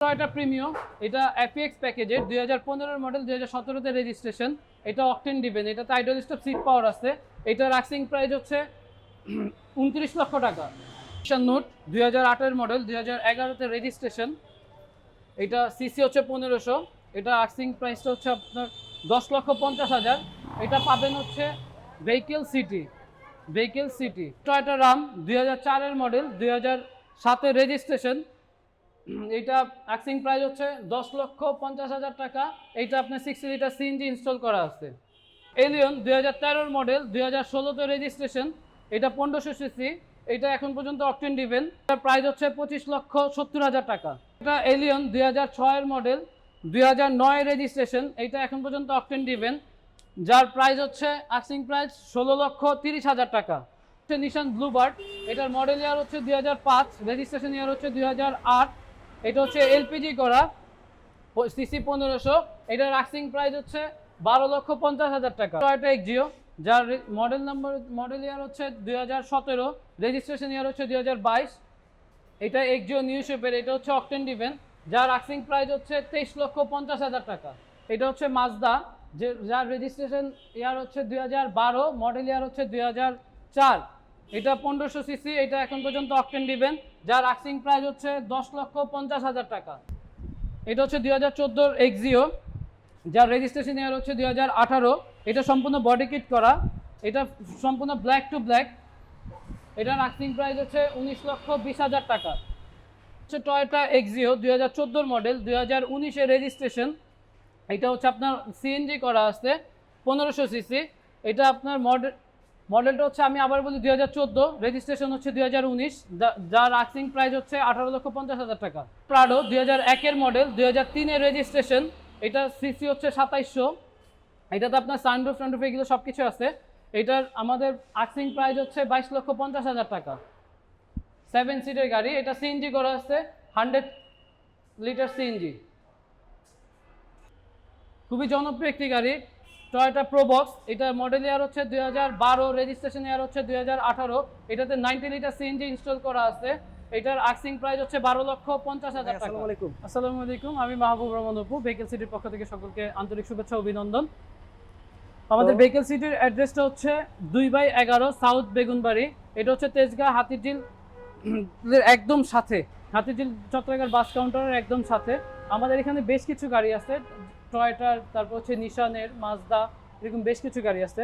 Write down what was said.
Toyota premium, এটা FX প্যাকেজের 2015 model, 2017 তে রেজিস্ট্রেশন। এটা অকটেন ডিভেন, এটাতে আইডল স্টপ সিট পাওয়ার আছে। এটার আস্কিং প্রাইস হচ্ছে 29 লক্ষ টাকা। নোট 2008 মডেল, 2011 তে রেজিস্ট্রেশন। এটা সিসি হচ্ছে 1500। এটা আস্কিং প্রাইসটা হচ্ছে আপনার 10,50,000। এটা পাবেন হচ্ছে vehicle city. Toyota Ram 2004 model, 2007 registration. এইটা আস্কিং প্রাইস হচ্ছে 10,50,000 টাকা। এইটা আপনার 60 লিটার সিএনজি ইনস্টল করা আছে। এলিয়ন 2013 মডেল, 2016 তে রেজিস্ট্রেশন। এটা 1500 সিসি। এটা এখন পর্যন্ত অকটেন ডিভেন। এটার প্রাইস হচ্ছে 25,70,000 টাকা। এটা এলিয়ন 2006 মডেল, 2009 রেজিস্ট্রেশন। এটা এখন পর্যন্ত অকটেন ডিভেন, যার প্রাইস হচ্ছে আস্কিং প্রাইস 16,30,000 টাকা। নিশান ব্লুবার্ড, এটার মডেল ইয়ার হচ্ছে 2005, রেজিস্ট্রেশন ইয়ার হচ্ছে 2008। এটা হচ্ছে এলপিজি করা, সিসি 1500। এটার আস্কিং প্রাইস হচ্ছে 12,50,000 টাকা। টয়োটা এক্সিও, যার মডেল ইয়ার হচ্ছে 2017, রেজিস্ট্রেশন ইয়ার হচ্ছে 2022। এটা এক্সিও নিউ শেপের, এটা হচ্ছে অকটেন ডিভেন, যার আস্কিং প্রাইস হচ্ছে 23,50,000 টাকা। এটা হচ্ছে মাজদা, যার রেজিস্ট্রেশন ইয়ার হচ্ছে 2012, মডেল ইয়ার হচ্ছে 2004। এটা 1500 সিসি। এটা এখন পর্যন্ত অকটেন ডিভেন, যার আস্কিং প্রাইস হচ্ছে 10,50,000 টাকা। এটা হচ্ছে 2014 এক্সিও, যার রেজিস্ট্রেশন ইয়ার হচ্ছে 2018। এটা সম্পূর্ণ বডি কিট করা, এটা সম্পূর্ণ ব্ল্যাক টু ব্ল্যাক। এটার আস্কিং প্রাইস হচ্ছে 19,20,000 টাকা। হচ্ছে টয়োটা এক্সিও 2014 মডেল, 2019 রেজিস্ট্রেশন। এটা হচ্ছে আপনার সিএনজি করা আছে, 1500 সিসি। এটা আপনার মডেলটা হচ্ছে, আমি আবার বলি, 2014, রেজিস্ট্রেশন হচ্ছে 2019, যার আস্কিং প্রাইস হচ্ছে 18,50,000 টাকা। Prado 2001 model, 2003 registration. এটা সিসি হচ্ছে 2700। এটাতে আপনার সানরুফ এগুলো সব কিছু আছে। এটার আমাদের আস্কিং প্রাইস হচ্ছে 22,50,000 টাকা। 7 সিটের গাড়ি, এটা সিএনজি করা আছে, 100 লিটার সিএনজি। খুবই জনপ্রিয় একটি গাড়ি, টয়োটা প্রোবক্স। এটা মডেল ইয়ার হচ্ছে 2012, রেজিস্ট্রেশন ইয়ার হচ্ছে 2018। এটাতে 90 লিটার সিএনজি ইনস্টল করা আছে। এটার আস্কিং প্রাইস হচ্ছে 12,50,000 টাকা। আসসালামু আলাইকুম, আমি মাহবুব রহমান অপু, ভেহিকেল সিটির পক্ষ থেকে সকলকে আন্তরিক শুভেচ্ছা অভিনন্দন। আমাদের ভেহিকেল সিটির অ্যাড্রেসটা হচ্ছে 2/11 সাউথ বেগুনবাড়ি। এটা হচ্ছে তেজগাঁ হাতিঝিল একদম সাথে, হাতিঝিল চট্টগ্রাম বাস কাউন্টারের একদম সাথে। আমাদের এখানে বেশ কিছু গাড়ি আছে, টয়োটার, তারপর হচ্ছে নিশানের, মাজদা, এরকম বেশ কিছু গাড়ি আছে।